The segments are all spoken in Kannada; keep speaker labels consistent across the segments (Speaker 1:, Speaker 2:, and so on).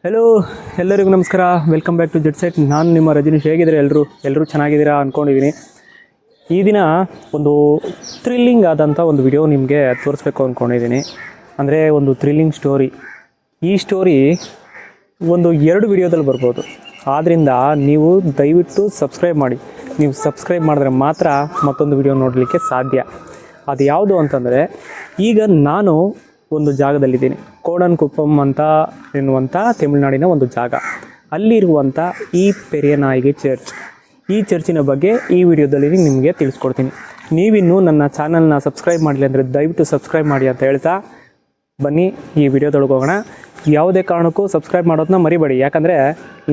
Speaker 1: ಹೆಲೋ, ಎಲ್ಲರಿಗೂ ನಮಸ್ಕಾರ. Welcome back to Jet Set. ನಾನು ನಿಮ್ಮ ರಜನೀಶ್. ಹೇಗಿದ್ದೀರಾ ಎಲ್ಲರೂ ಚೆನ್ನಾಗಿದ್ದೀರಾ ಅಂದ್ಕೊಂಡಿದ್ದೀನಿ. ಈ ದಿನ ಒಂದು ಥ್ರಿಲ್ಲಿಂಗ್ ಆದಂಥ ಒಂದು ವಿಡಿಯೋ ನಿಮಗೆ ತೋರಿಸ್ಬೇಕು ಅಂದ್ಕೊಂಡಿದ್ದೀನಿ. ಅಂದರೆ ಒಂದು ಥ್ರಿಲ್ಲಿಂಗ್ ಸ್ಟೋರಿ. ಈ ಸ್ಟೋರಿ ಒಂದು 2 ವಿಡಿಯೋದಲ್ಲಿ ಬರ್ಬೋದು. ಆದ್ದರಿಂದ ನೀವು ದಯವಿಟ್ಟು ಸಬ್ಸ್ಕ್ರೈಬ್ ಮಾಡಿ. ನೀವು ಸಬ್ಸ್ಕ್ರೈಬ್ ಮಾಡಿದ್ರೆ ಮಾತ್ರ ಮತ್ತೊಂದು ವಿಡಿಯೋ ನೋಡಲಿಕ್ಕೆ ಸಾಧ್ಯ. ಅದು ಯಾವುದು ಅಂತಂದರೆ, ಈಗ ನಾನು ಒಂದು ಜಾಗದಲ್ಲಿದ್ದೀನಿ. ಕೋಡನ್ಕುಪ್ಪಮ್ ಅಂತ ಎನ್ನುವಂಥ ತಮಿಳುನಾಡಿನ ಒಂದು ಜಾಗ. ಅಲ್ಲಿರುವಂಥ ಈ ಪೆರಿಯನಾಯಿಗೆ ಚರ್ಚ್, ಈ ಚರ್ಚಿನ ಬಗ್ಗೆ ಈ ವಿಡಿಯೋದಲ್ಲಿ ನಿಮಗೆ ತಿಳಿಸ್ಕೊಡ್ತೀನಿ. ನೀವಿನ್ನೂ ನನ್ನ ಚಾನಲ್ನ ಸಬ್ಸ್ಕ್ರೈಬ್ ಮಾಡಲಿ ಅಂದರೆ ದಯವಿಟ್ಟು ಸಬ್ಸ್ಕ್ರೈಬ್ ಮಾಡಿ ಅಂತ ಹೇಳ್ತಾ ಬನ್ನಿ ಈ ವಿಡಿಯೋದೊಳಗೆ ಹೋಗೋಣ. ಯಾವುದೇ ಕಾರಣಕ್ಕೂ ಸಬ್ಸ್ಕ್ರೈಬ್ ಮಾಡೋದನ್ನ ಮರಿಬೇಡಿ, ಯಾಕಂದರೆ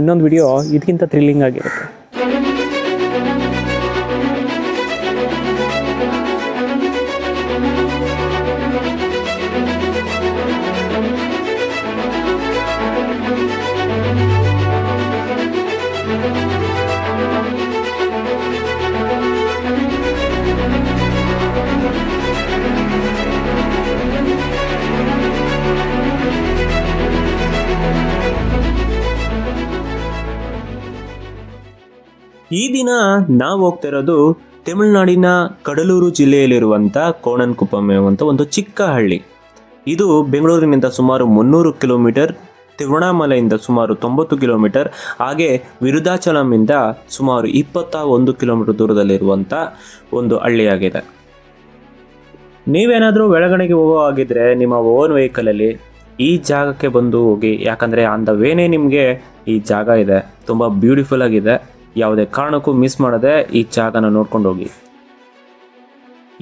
Speaker 1: ಇನ್ನೊಂದು ವಿಡಿಯೋ ಇದಕ್ಕಿಂತ ಥ್ರಿಲ್ಲಿಂಗ್ ಆಗಿರುತ್ತೆ. ಈ ದಿನ ನಾವು ಹೋಗ್ತಿರೋದು ತಮಿಳುನಾಡಿನ ಕಡಲೂರು ಜಿಲ್ಲೆಯಲ್ಲಿರುವಂಥ ಕೋಣನ್ಕುಪ್ಪಮ್ ಎಂಬಂಥ ಒಂದು ಚಿಕ್ಕ ಹಳ್ಳಿ. ಇದು ಬೆಂಗಳೂರಿನಿಂದ ಸುಮಾರು 300 ಕಿಲೋಮೀಟರ್, ತಿರುವಣ್ಣಾಮಲೆಯಿಂದ ಸುಮಾರು 90 ಕಿಲೋಮೀಟರ್, ಹಾಗೆ ವಿರುದಾಚಲಮಿಂದ ಸುಮಾರು 21 ಕಿಲೋಮೀಟರ್ ದೂರದಲ್ಲಿರುವಂಥ ಒಂದು ಹಳ್ಳಿಯಾಗಿದೆ. ನೀವೇನಾದರೂ ಬೆಳಗಡೆಗೆ ಹೋಗೋ ಹಾಗಿದ್ರೆ ನಿಮ್ಮ ಓನ್ ವೆಹಿಕಲಲ್ಲಿ ಈ ಜಾಗಕ್ಕೆ ಬಂದು ಹೋಗಿ, ಯಾಕಂದರೆ ಆನ್ ದ ವೇನೇ ನಿಮಗೆ ಈ ಜಾಗ ಇದೆ. ತುಂಬ ಬ್ಯೂಟಿಫುಲ್ ಆಗಿದೆ. ಯಾವುದೇ ಕಾರಣಕ್ಕೂ ಮಿಸ್ ಮಾಡದೆ ಈ ಜಾಗನ ನೋಡ್ಕೊಂಡು ಹೋಗಿ.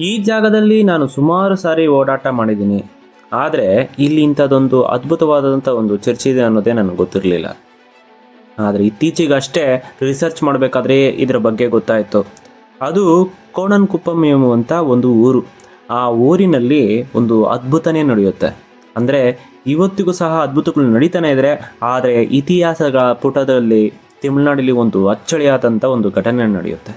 Speaker 1: ಈ ಜಾಗದಲ್ಲಿ ನಾನು ಸುಮಾರು ಸಾರಿ ಓಡಾಟ ಮಾಡಿದ್ದೀನಿ, ಆದರೆ ಇಲ್ಲಿ ಇಂಥದ್ದೊಂದು ಅದ್ಭುತವಾದಂಥ ಒಂದು ಚರ್ಚ್ ಇದೆ ಅನ್ನೋದೇ ನನಗೆ ಗೊತ್ತಿರಲಿಲ್ಲ. ಆದರೆ ಇತ್ತೀಚೆಗಷ್ಟೇ ರಿಸರ್ಚ್ ಮಾಡಬೇಕಾದ್ರೆ ಇದರ ಬಗ್ಗೆ ಗೊತ್ತಾಯಿತು. ಅದು ಕೋಣನ್ಕುಪ್ಪಮ್ ಎಂಬುವಂಥ ಒಂದು ಊರು. ಆ ಊರಿನಲ್ಲಿ ಒಂದು ಅದ್ಭುತನೇ ನಡೆಯುತ್ತೆ. ಅಂದರೆ ಇವತ್ತಿಗೂ ಸಹ ಅದ್ಭುತಗಳು ನಡೀತಾನೆ ಇದ್ದಾರೆ. ಆದರೆ ಇತಿಹಾಸಗಳ ಪುಟದಲ್ಲಿ ತಮಿಳುನಾಡಲ್ಲಿ ಒಂದು ಅಚ್ಚಳಿಯಾದಂಥ ಒಂದು ಘಟನೆ ನಡೆಯುತ್ತೆ.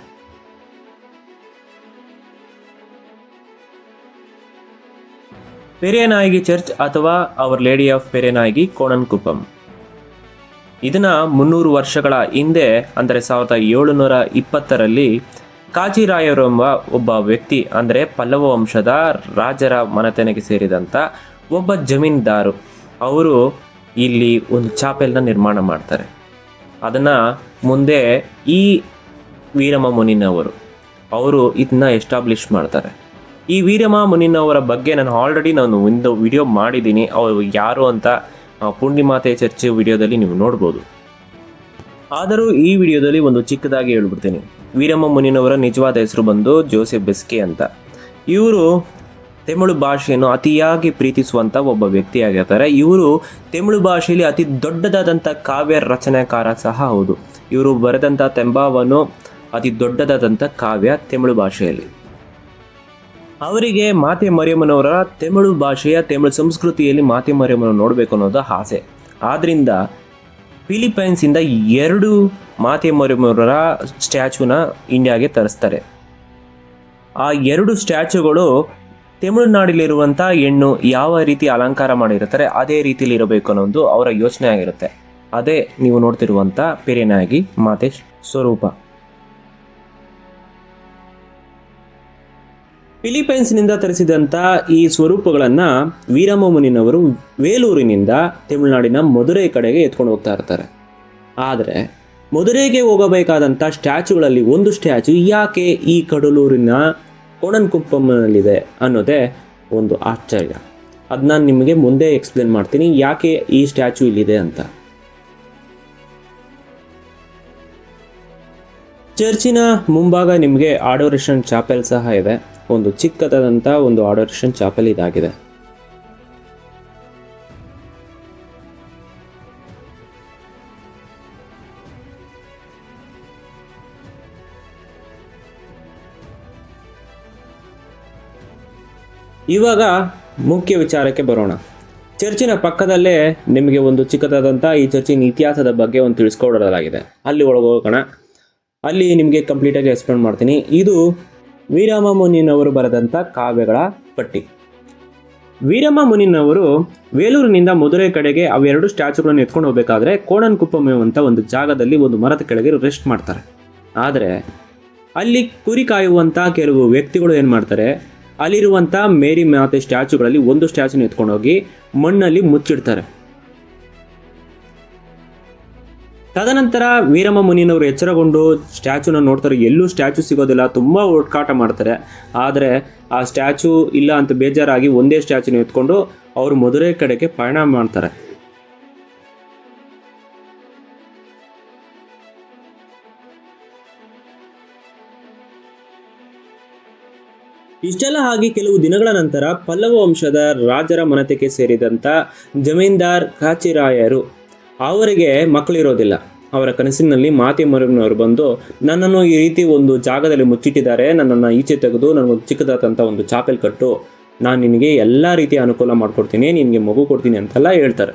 Speaker 1: ಪೆರಿಯನಾಯಿಗೆ ಚರ್ಚ್ ಅಥವಾ ಅವರ್ ಲೇಡಿ ಆಫ್ ಪೆರಿಯನಾಯಿಗೆ ಕೋಣನ್ಕುಪ್ಪಮ್, ಇದನ್ನ 300 ವರ್ಷಗಳ ಹಿಂದೆ, ಅಂದರೆ 1720ರಲ್ಲಿ ಕಾಜಿರಾಯರು ಎಂಬ ಒಬ್ಬ ವ್ಯಕ್ತಿ, ಅಂದರೆ ಪಲ್ಲವ ವಂಶದ ರಾಜರ ಮನೆತನೆಗೆ ಸೇರಿದಂಥ ಒಬ್ಬ ಜಮೀನ್ದಾರು, ಅವರು ಇಲ್ಲಿ ಒಂದು ಚಾಪೆಲ್ನ ನಿರ್ಮಾಣ ಮಾಡ್ತಾರೆ. ಅದನ್ನು ಮುಂದೆ ಈ ವೀರಮ ಮುನಿನವರು ಅವರು ಇದನ್ನ ಎಸ್ಟಾಬ್ಲಿಷ್ ಮಾಡ್ತಾರೆ. ಈ ವೀರಮ ಮುನಿನವರ ಬಗ್ಗೆ ನಾನು ಆಲ್ರೆಡಿ ಒಂದು ವಿಡಿಯೋ ಮಾಡಿದ್ದೀನಿ. ಅವರು ಯಾರು ಅಂತ ಪುಣ್ಯಮಾತೆ ಚರ್ಚ್ ವಿಡಿಯೋದಲ್ಲಿ ನೀವು ನೋಡ್ಬೋದು. ಆದರೂ ಈ ವಿಡಿಯೋದಲ್ಲಿ ಒಂದು ಚಿಕ್ಕದಾಗಿ ಹೇಳ್ಬಿಡ್ತೀನಿ. ವೀರಮ ಮುನಿನವರ ನಿಜವಾದ ಹೆಸರು ಬಂದು ಜೋಸೆಫ್ ಬೆಸ್ಕಿ ಅಂತ. ಇವರು ತಮಿಳು ಭಾಷೆಯನ್ನು ಅತಿಯಾಗಿ ಪ್ರೀತಿಸುವಂಥ ಒಬ್ಬ ವ್ಯಕ್ತಿಯಾಗಿರ್ತಾರೆ. ಇವರು ತಮಿಳು ಭಾಷೆಯಲ್ಲಿ ಅತಿ ದೊಡ್ಡದಾದಂಥ ಕಾವ್ಯ ರಚನೆಕಾರ ಸಹ ಹೌದು. ಇವರು ಬರೆದಂಥ ತೆಂಬಾವನು ಅತಿ ದೊಡ್ಡದಾದಂಥ ಕಾವ್ಯ ತಮಿಳು ಭಾಷೆಯಲ್ಲಿ. ಅವರಿಗೆ ಮಾತೆ ಮರಿಯಮ್ಮನವರ ತಮಿಳು ಭಾಷೆಯ, ತಮಿಳು ಸಂಸ್ಕೃತಿಯಲ್ಲಿ ಮಾತೆ ಮರಿಯಮ್ಮನ ನೋಡಬೇಕು ಅನ್ನೋದು ಆಸೆ. ಆದ್ದರಿಂದ ಫಿಲಿಪೈನ್ಸಿಂದ 2 ಮಾತೆ ಮರಿಯಮ್ಮನವರ ಸ್ಟ್ಯಾಚ್ಯೂನ ಇಂಡಿಯಾಗೆ ತರಿಸ್ತಾರೆ. ಆ 2 ಸ್ಟ್ಯಾಚ್ಯೂಗಳು ತಮಿಳುನಾಡಲ್ಲಿರುವಂಥ ಹೆಣ್ಣು ಯಾವ ರೀತಿ ಅಲಂಕಾರ ಮಾಡಿರ್ತಾರೆ ಅದೇ ರೀತಿಯಲ್ಲಿ ಇರಬೇಕು ಅನ್ನೋದು ಅವರ ಯೋಚನೆ ಆಗಿರುತ್ತೆ. ಅದೇ ನೀವು ನೋಡ್ತಿರುವಂಥ ಪೆರಿಯನಾಯಿ ಮಾತೆ ಸ್ವರೂಪ. ಫಿಲಿಪೈನ್ಸ್ನಿಂದ ತರಿಸಿದಂಥ ಈ ಸ್ವರೂಪಗಳನ್ನು ವೀರಮ ಮುನಿನವರು ವೇಲೂರಿನಿಂದ ತಮಿಳುನಾಡಿನ ಮಧುರೈ ಕಡೆಗೆ ಎತ್ಕೊಂಡು ಹೋಗ್ತಾ ಇರ್ತಾರೆ. ಆದರೆ ಮಧುರೈಗೆ ಹೋಗಬೇಕಾದಂಥ ಸ್ಟ್ಯಾಚ್ಯೂಗಳಲ್ಲಿ ಒಂದು ಸ್ಟ್ಯಾಚ್ಯೂ ಯಾಕೆ ಈ ಕಡಲೂರಿನ ಕೋಣನ್ಕುಪ್ಪಮ್ನಲ್ಲಿದೆ ಅನ್ನೋದೇ ಒಂದು ಆಶ್ಚರ್ಯ. ಅದು ನಾನು ನಿಮಗೆ ಮುಂದೆ ಎಕ್ಸ್ಪ್ಲೇನ್ ಮಾಡ್ತೀನಿ ಯಾಕೆ ಈ ಸ್ಟ್ಯಾಚ್ಯೂ ಇಲ್ಲಿದೆ ಅಂತ. ಚರ್ಚಿನ ಮುಂಭಾಗ ನಿಮಗೆ ಆಡೋರೇಷನ್ ಚಾಪೆಲ್ ಸಹ ಇದೆ. ಒಂದು ಚಿಕ್ಕದಾದಂಥ ಒಂದು ಆಡೋರೇಷನ್ ಚಾಪೆಲ್ ಇದಾಗಿದೆ. ಇವಾಗ ಮುಖ್ಯ ವಿಚಾರಕ್ಕೆ ಬರೋಣ. ಚರ್ಚಿನ ಪಕ್ಕದಲ್ಲೇ ನಿಮಗೆ ಒಂದು ಚಿಕ್ಕದಾದಂಥ ಈ ಚರ್ಚಿನ ಇತಿಹಾಸದ ಬಗ್ಗೆ ಒಂದು ತಿಳಿಸ್ಕೊಡಲಾಗಿದೆ. ಅಲ್ಲಿ ಒಳಗೆ ಹೋಗೋಣ. ಅಲ್ಲಿ ನಿಮಗೆ ಕಂಪ್ಲೀಟಾಗಿ ಎಕ್ಸ್ಪ್ಲೇನ್ ಮಾಡ್ತೀನಿ. ಇದು ವೀರಮ ಮುನಿನವರು ಬರೆದಂಥ ಕಾವ್ಯಗಳ ಪಟ್ಟಿ. ವೀರಮ್ಮ ಮುನಿನವರು ವೇಲೂರಿನಿಂದ ಮಧುರೈ ಕಡೆಗೆ ಅವೆರಡು ಸ್ಟ್ಯಾಚುಗಳನ್ನು ಎತ್ಕೊಂಡು ಹೋಗಬೇಕಾದ್ರೆ ಕೋಣನ್ ಕುಪ್ಪಂ ಅಂತ ಒಂದು ಜಾಗದಲ್ಲಿ ಒಂದು ಮರದ ಕೆಳಗೆ ರೆಸ್ಟ್ ಮಾಡ್ತಾರೆ. ಆದರೆ ಅಲ್ಲಿ ಕುರಿ ಕಾಯುವಂಥ ಕೆಲವು ವ್ಯಕ್ತಿಗಳು ಏನು ಮಾಡ್ತಾರೆ, ಅಲ್ಲಿರುವಂಥ ಮೇರಿ ಮಾತೆ ಸ್ಟ್ಯಾಚುಗಳಲ್ಲಿ ಒಂದು ಸ್ಟ್ಯಾಚುನ ಎತ್ಕೊಂಡು ಹೋಗಿ ಮಣ್ಣಲ್ಲಿ ಮುಚ್ಚಿಡ್ತಾರೆ. ತದನಂತರ ವೀರಮ್ಮ ಮುನಿನವರು ಎಚ್ಚರಗೊಂಡು ಸ್ಟ್ಯಾಚುನ ನೋಡ್ತಾರೆ, ಎಲ್ಲೂ ಸ್ಟ್ಯಾಚು ಸಿಗೋದಿಲ್ಲ, ತುಂಬ ಹುಡುಕಾಟ ಮಾಡ್ತಾರೆ. ಆದರೆ ಆ ಸ್ಟ್ಯಾಚು ಇಲ್ಲ ಅಂತ ಬೇಜಾರಾಗಿ ಒಂದೇ ಸ್ಟ್ಯಾಚುನ ಎತ್ಕೊಂಡು ಅವರು ಮಧುರೈ ಕಡೆಗೆ ಪಯಣ ಮಾಡ್ತಾರೆ. ಇಷ್ಟೆಲ್ಲ ಆಗಿ ಕೆಲವು ದಿನಗಳ ನಂತರ ಪಲ್ಲವ ವಂಶದ ರಾಜರ ಮನೆತಕ್ಕೆ ಸೇರಿದಂಥ ಜಮೀನ್ದಾರ್ ಕಾಚಿರಾಯರು ಅವರಿಗೆ ಮಕ್ಕಳಿರೋದಿಲ್ಲ. ಅವರ ಕನಸಿನಲ್ಲಿ ಮಾತೆಮರುವಿನವರು ಬಂದು ನನ್ನನ್ನು ಈ ರೀತಿ ಒಂದು ಜಾಗದಲ್ಲಿ ಮುಚ್ಚಿಟ್ಟಿದ್ದಾರೆ, ನನ್ನನ್ನು ಈಚೆ ತೆಗೆದು ನನಗೊಂದು ಚಿಕ್ಕದಾದಂಥ ಒಂದು ಚಾಪೆಲ್ ಕಟ್ಟು, ನಾನು ನಿನಗೆ ಎಲ್ಲ ರೀತಿಯ ಅನುಕೂಲ ಮಾಡಿಕೊಡ್ತೀನಿ, ನಿನಗೆ ಮಗು ಕೊಡ್ತೀನಿ ಅಂತೆಲ್ಲ ಹೇಳ್ತಾರೆ.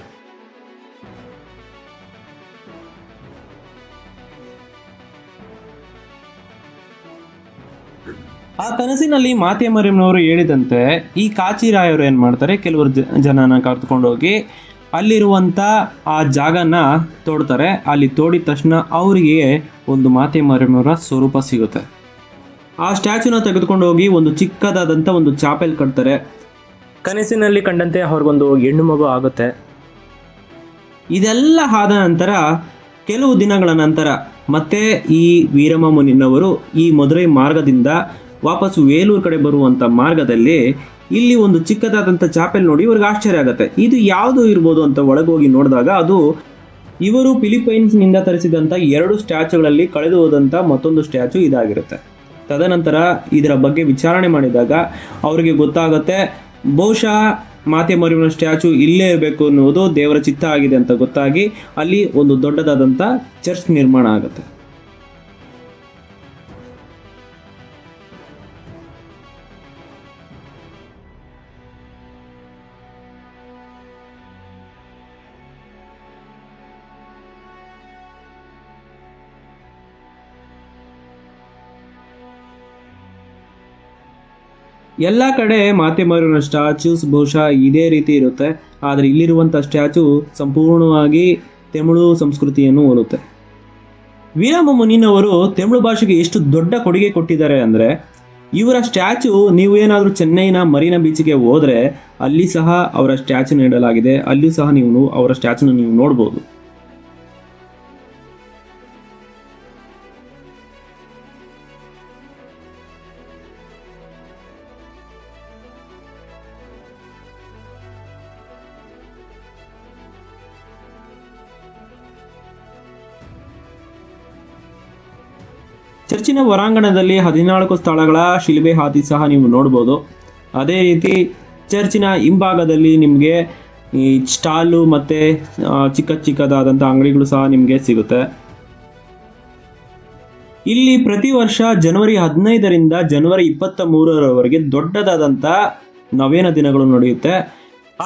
Speaker 1: ಆ ಕನಸಿನಲ್ಲಿ ಮಾತೆಮರಿಯಮ್ಮನವರು ಹೇಳಿದಂತೆ ಈ ಕಾಚಿರಾಯರು ಏನು ಮಾಡ್ತಾರೆ, ಕೆಲವರು ಜನನ ಕರೆದುಕೊಂಡೋಗಿ ಅಲ್ಲಿರುವಂಥ ಆ ಜಾಗನ ತೋಡ್ತಾರೆ. ಅಲ್ಲಿ ತೋಡಿದ ತಕ್ಷಣ ಅವರಿಗೆ ಒಂದು ಮಾತೆಮರಿಯಮ್ಮನವರ ಸ್ವರೂಪ ಸಿಗುತ್ತೆ. ಆ ಸ್ಟ್ಯಾಚುನ ತೆಗೆದುಕೊಂಡು ಹೋಗಿ ಒಂದು ಚಿಕ್ಕದಾದಂಥ ಒಂದು ಚಾಪೆಲ್ ಕಟ್ತಾರೆ. ಕನಸಿನಲ್ಲಿ ಕಂಡಂತೆ ಅವ್ರಿಗೊಂದು ಹೆಣ್ಣು ಮಗು ಆಗುತ್ತೆ. ಇದೆಲ್ಲ ಆದ ನಂತರ ಕೆಲವು ದಿನಗಳ ನಂತರ ಮತ್ತೆ ಈ ವೀರಮ್ಮ ಮುನಿನವರು ಈ ಮಧುರೈ ಮಾರ್ಗದಿಂದ ವಾಪಸ್ಸು ವೇಲೂರು ಕಡೆ ಬರುವಂಥ ಮಾರ್ಗದಲ್ಲಿ ಇಲ್ಲಿ ಒಂದು ಚಿಕ್ಕದಾದಂಥ ಚಾಪೆಲ್ ನೋಡಿ ಇವ್ರಿಗೆ ಆಶ್ಚರ್ಯ ಆಗುತ್ತೆ. ಇದು ಯಾವುದು ಇರ್ಬೋದು ಅಂತ ಒಳಗೋಗಿ ನೋಡಿದಾಗ ಅದು ಇವರು ಫಿಲಿಪೈನ್ಸ್ನಿಂದ ತರಿಸಿದಂಥ 2 ಸ್ಟ್ಯಾಚುಗಳಲ್ಲಿ ಕಳೆದು ಹೋದಂಥ ಮತ್ತೊಂದು ಸ್ಟ್ಯಾಚು ಇದಾಗಿರುತ್ತೆ. ತದನಂತರ ಇದರ ಬಗ್ಗೆ ವಿಚಾರಣೆ ಮಾಡಿದಾಗ ಅವರಿಗೆ ಗೊತ್ತಾಗುತ್ತೆ, ಬಹುಶಃ ಮಾತೆಮರಿಯಮ್ಮನ ಸ್ಟ್ಯಾಚು ಇಲ್ಲೇ ಇರಬೇಕು ಅನ್ನೋದು ದೇವರ ಚಿತ್ತ ಆಗಿದೆ ಅಂತ ಗೊತ್ತಾಗಿ ಅಲ್ಲಿ ಒಂದು ದೊಡ್ಡದಾದಂಥ ಚರ್ಚ್ ನಿರ್ಮಾಣ ಆಗುತ್ತೆ. ಎಲ್ಲ ಕಡೆ ಮಾತೆಮರಿಯಮ್ಮನ ಸ್ಟ್ಯಾಚ್ಯೂಸ್ ಬಹುಶಃ ಇದೇ ರೀತಿ ಇರುತ್ತೆ, ಆದರೆ ಇಲ್ಲಿರುವಂಥ ಸ್ಟ್ಯಾಚು ಸಂಪೂರ್ಣವಾಗಿ ತಮಿಳು ಸಂಸ್ಕೃತಿಯನ್ನು ಹೋಲುತ್ತೆ. ವೀರಮ್ಮ ಮುನಿನವರು ತಮಿಳು ಭಾಷೆಗೆ ಎಷ್ಟು ದೊಡ್ಡ ಕೊಡುಗೆ ಕೊಟ್ಟಿದ್ದಾರೆ ಅಂದರೆ, ಇವರ ಸ್ಟ್ಯಾಚು ನೀವು ಏನಾದರೂ ಚೆನ್ನೈನ ಮರೀನಾ ಬೀಚಿಗೆ ಹೋದರೆ ಅಲ್ಲಿ ಸಹ ಅವರ ಸ್ಟ್ಯಾಚುನ ಇಡಲಾಗಿದೆ. ಅಲ್ಲಿ ಸಹ ನೀವು ಅವರ ಸ್ಟ್ಯಾಚುನ ನೀವು ನೋಡ್ಬೋದು. ಚರ್ಚಿನ ಹೊರಾಂಗಣದಲ್ಲಿ 14 ಸ್ಥಳಗಳ ಶಿಲ್ಬೆ ಹಾದಿ ಸಹ ನೀವು ನೋಡ್ಬೋದು. ಅದೇ ರೀತಿ ಚರ್ಚಿನ ಹಿಂಭಾಗದಲ್ಲಿ ನಿಮಗೆ ಈ ಸ್ಟಾಲು ಮತ್ತು ಚಿಕ್ಕದಾದಂಥ ಅಂಗಡಿಗಳು ಸಹ ನಿಮಗೆ ಸಿಗುತ್ತೆ. ಇಲ್ಲಿ ಪ್ರತಿ ವರ್ಷ ಜನವರಿ 15ರಿಂದ ಜನವರಿ 23ರವರೆಗೆ ದೊಡ್ಡದಾದಂಥ ನವೇನ ದಿನಗಳು ನಡೆಯುತ್ತೆ.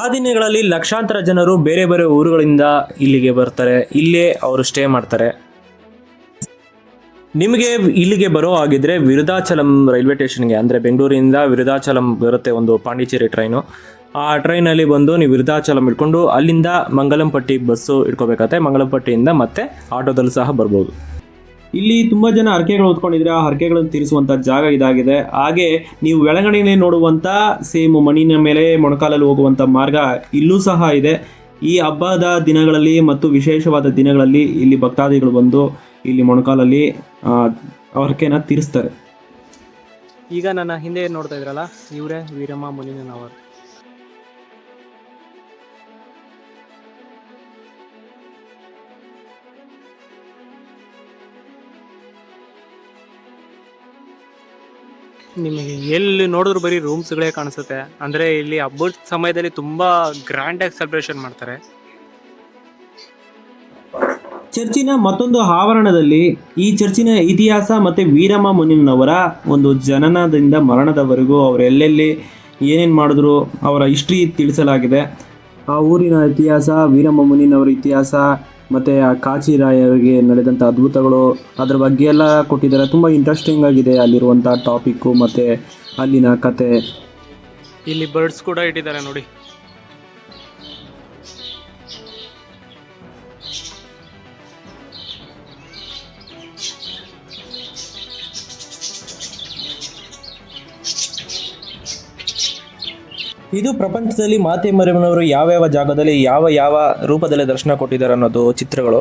Speaker 1: ಆ ದಿನಗಳಲ್ಲಿ ಲಕ್ಷಾಂತರ ಜನರು ಬೇರೆ ಬೇರೆ ಊರುಗಳಿಂದ ಇಲ್ಲಿಗೆ ಬರ್ತಾರೆ, ಇಲ್ಲೇ ಅವರು ಸ್ಟೇ ಮಾಡ್ತಾರೆ. ನಿಮಗೆ ಇಲ್ಲಿಗೆ ಬರೋ ಆಗಿದ್ರೆ ವಿರುಧಾಚಲಂ ರೈಲ್ವೆ ಸ್ಟೇಷನ್ಗೆ, ಅಂದರೆ ಬೆಂಗಳೂರಿನಿಂದ ವಿರುಧಾಚಲಂ ಬರುತ್ತೆ ಒಂದು ಪಾಂಡಿಚೇರಿ ಟ್ರೈನು. ಆ ಟ್ರೈನಲ್ಲಿ ಬಂದು ನೀವು ವಿರುಧಾಚಲಂ ಇಟ್ಕೊಂಡು ಅಲ್ಲಿಂದ ಮಂಗಲಂಪಟ್ಟಿ ಬಸ್ಸು ಇಟ್ಕೋಬೇಕಾಗತ್ತೆ. ಮಂಗಲಂಪಟ್ಟಿಯಿಂದ ಮತ್ತೆ ಆಟೋದಲ್ಲಿ ಸಹ ಬರ್ಬೋದು. ಇಲ್ಲಿ ತುಂಬ ಜನ ಹರಕೆಗಳು ಹೊತ್ಕೊಂಡಿದ್ರೆ ಆ ಹರಕೆಗಳನ್ನು ತೀರಿಸುವಂಥ ಜಾಗ ಇದಾಗಿದೆ. ಹಾಗೆ ನೀವು ಬೆಳಗಡೆಯಲ್ಲಿ ನೋಡುವಂಥ ಸೇಮ್ ಮಣ್ಣಿನ ಮೇಲೆ ಮೊಣಕಾಲಲ್ಲಿ ಹೋಗುವಂಥ ಮಾರ್ಗ ಇಲ್ಲೂ ಸಹ ಇದೆ. ಈ ಹಬ್ಬದ ದಿನಗಳಲ್ಲಿ ಮತ್ತು ವಿಶೇಷವಾದ ದಿನಗಳಲ್ಲಿ ಇಲ್ಲಿ ಭಕ್ತಾದಿಗಳು ಬಂದು ಇಲ್ಲಿ ಮೊಣಕಾಲಲ್ಲಿ ಹರಕೆನ ತೀರಿಸ್ತಾರೆ.
Speaker 2: ಈಗ ನನ್ನ ಹಿಂದೆ ನೋಡ್ತಾ ಇದ್ರಲ್ಲ, ಇವರೇ ವೀರಮ್ಮ ಮುನಿನವರು. ನಿಮಗೆ ಎಲ್ಲಿ ನೋಡಿದ್ರು ಬರೀ ರೂಮ್ಸ್ಗಳೇ ಕಾಣಿಸುತ್ತೆ. ಅಂದರೆ ಇಲ್ಲಿ ಹಬ್ಬದ ಸಮಯದಲ್ಲಿ ತುಂಬ ಗ್ರ್ಯಾಂಡಾಗಿ ಸೆಲೆಬ್ರೇಷನ್ ಮಾಡ್ತಾರೆ.
Speaker 1: ಚರ್ಚಿನ ಮತ್ತೊಂದು ಆವರಣದಲ್ಲಿ ಈ ಚರ್ಚಿನ ಇತಿಹಾಸ ಮತ್ತು ವೀರಮ್ಮ ಮುನಿನವರ ಒಂದು ಜನನದಿಂದ ಮರಣದವರೆಗೂ ಅವರು ಎಲ್ಲೆಲ್ಲಿ ಏನೇನು ಮಾಡಿದ್ರು ಅವರ ಹಿಸ್ಟ್ರಿ ತಿಳಿಸಲಾಗಿದೆ. ಆ ಊರಿನ ಇತಿಹಾಸ, ವೀರಮ್ಮ ಮುನಿನವರ ಇತಿಹಾಸ ಮತ್ತು ಆ ಕಾಚಿರಾಯರಿಗೆ ನಡೆದಂಥ ಅದ್ಭುತಗಳು, ಅದ್ರ ಬಗ್ಗೆ ಎಲ್ಲ ಕೊಟ್ಟಿದ್ದಾರೆ. ತುಂಬ ಇಂಟ್ರೆಸ್ಟಿಂಗ್ ಆಗಿದೆ ಅಲ್ಲಿರುವಂಥ ಟಾಪಿಕ್ಕು ಮತ್ತು ಅಲ್ಲಿನ ಕತೆ.
Speaker 2: ಇಲ್ಲಿ ಬರ್ಡ್ಸ್ ಕೂಡ ಇಟ್ಟಿದ್ದಾರೆ ನೋಡಿ.
Speaker 1: ಇದು ಪ್ರಪಂಚದಲ್ಲಿ ಮಾತೆ ಮರಿಯಮ್ಮನವರು ಯಾವ್ಯಾವ ಜಾಗದಲ್ಲಿ ಯಾವ ಯಾವ ರೂಪದಲ್ಲಿ ದರ್ಶನ ಕೊಟ್ಟಿದ್ದಾರೆ ಅನ್ನೋದು ಚಿತ್ರಗಳು.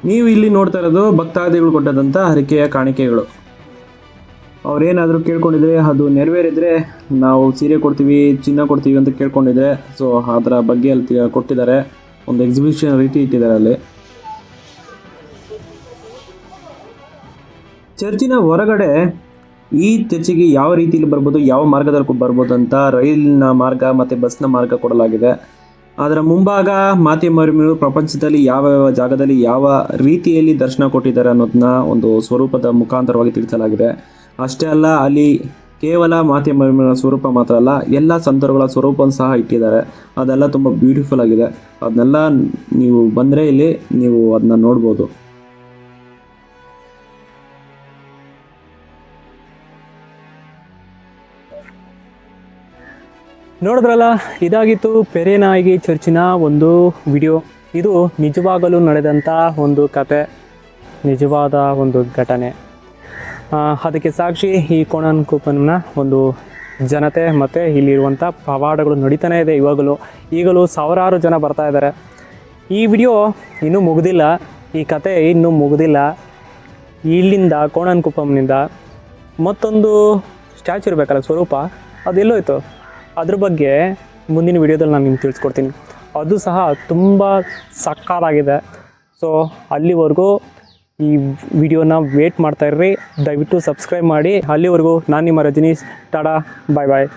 Speaker 1: ನೀವು ಇಲ್ಲಿ ನೋಡ್ತಾ ಇರೋದು ಭಕ್ತಾದಿಗಳು ಕೊಟ್ಟದಂಥ ಹರಕೆಯ ಕಾಣಿಕೆಗಳು. ಅವ್ರೇನಾದರೂ ಕೇಳ್ಕೊಂಡಿದ್ರೆ ಅದು ನೆರವೇರಿದ್ರೆ ನಾವು ಸೀರೆ ಕೊಡ್ತೀವಿ, ಚಿನ್ನ ಕೊಡ್ತೀವಿ ಅಂತ ಕೇಳ್ಕೊಂಡಿದ್ರೆ ಸೊ ಅದರ ಬಗ್ಗೆ ಅಲ್ಲಿ ಕೊಟ್ಟಿದ್ದಾರೆ. ಒಂದು ಎಕ್ಸಿಬಿಷನ್ ರೀತಿ ಇಟ್ಟಿದ್ದಾರೆ ಅಲ್ಲಿ. ಚರ್ಚಿನ ಹೊರಗಡೆ ಈ ಚರ್ಚಿಗೆ ಯಾವ ರೀತಿಯಲ್ಲಿ ಬರ್ಬೋದು, ಯಾವ ಮಾರ್ಗದಲ್ಲಿ ಬರ್ಬೋದು ಅಂತ ರೈಲಿನ ಮಾರ್ಗ ಮತ್ತು ಬಸ್ನ ಮಾರ್ಗ ಕೊಡಲಾಗಿದೆ. ಅದರ ಮುಂಭಾಗ ಮಾತೆ ಮರಿಯಮ್ಮನವರು ಪ್ರಪಂಚದಲ್ಲಿ ಯಾವ ಯಾವ ಜಾಗದಲ್ಲಿ ಯಾವ ರೀತಿಯಲ್ಲಿ ದರ್ಶನ ಕೊಟ್ಟಿದ್ದಾರೆ ಅನ್ನೋದನ್ನ ಒಂದು ಸ್ವರೂಪದ ಮುಖಾಂತರವಾಗಿ ತಿಳಿಸಲಾಗಿದೆ. ಅಷ್ಟೇ ಅಲ್ಲ, ಅಲ್ಲಿ ಕೇವಲ ಮಾತೆ ಮರಿಯಮ್ಮನ ಸ್ವರೂಪ ಮಾತ್ರ ಅಲ್ಲ, ಎಲ್ಲ ಸಂತರುಗಳ ಸ್ವರೂಪವನ್ನು ಸಹ ಇಟ್ಟಿದ್ದಾರೆ. ಅದೆಲ್ಲ ತುಂಬ ಬ್ಯೂಟಿಫುಲ್ ಆಗಿದೆ. ಅದನ್ನೆಲ್ಲ ನೀವು ಬಂದರೆ ಇಲ್ಲಿ ನೀವು ಅದನ್ನ ನೋಡ್ಬೋದು.
Speaker 2: ನೋಡಿದ್ರಲ್ಲ, ಇದಾಗಿತ್ತು ಪೆರೇನಾಯಿಗೆ ಚರ್ಚಿನ ಒಂದು ವಿಡಿಯೋ. ಇದು ನಿಜವಾಗಲೂ ನಡೆದಂಥ ಒಂದು ಕತೆ, ನಿಜವಾದ ಒಂದು ಘಟನೆ. ಅದಕ್ಕೆ ಸಾಕ್ಷಿ ಈ ಕೋಣನ್ ಕೂಪನ್ನ ಒಂದು ಜನತೆ ಮತ್ತು ಇಲ್ಲಿರುವಂಥ ಪವಾಡಗಳು ನಡೀತಾನೆ ಇದೆ ಈಗಲೂ ಸಾವಿರಾರು ಜನ ಬರ್ತಾ ಇದ್ದಾರೆ. ಈ ವಿಡಿಯೋ ಇನ್ನೂ ಮುಗಿದಿಲ್ಲ, ಈ ಕತೆ ಇನ್ನೂ ಮುಗಿದಿಲ್ಲ. ಇಲ್ಲಿಂದ ಕೋಣನ್ ಕುಪ್ಪಂನಿಂದ ಮತ್ತೊಂದು ಸ್ಟ್ಯಾಚು ಇರಬೇಕಲ್ಲ, ಸ್ವರೂಪ, ಅದೆಲ್ಲೋಯ್ತು? ಅದ್ರ ಬಗ್ಗೆ ಮುಂದಿನ ವಿಡಿಯೋದಲ್ಲಿ ನಾನು ನಿಮ್ಗೆ ತಿಳಿಸ್ಕೊಡ್ತೀನಿ. ಅದು ಸಹ ತುಂಬ ಸಕ್ಕತ್ತಾಗಿದೆ. ಸೊ ಅಲ್ಲಿವರೆಗೂ ಈ ವಿಡಿಯೋನ ವೇಟ್ ಮಾಡ್ತಾಯಿರ್ರಿ. ದಯವಿಟ್ಟು ಸಬ್ಸ್ಕ್ರೈಬ್ ಮಾಡಿ. ಅಲ್ಲಿವರೆಗೂ ನಾನು ನಿಮ್ಮ ರಜನೀಶ್. ಟಾಡಾ, ಬಾಯ್ ಬಾಯ್.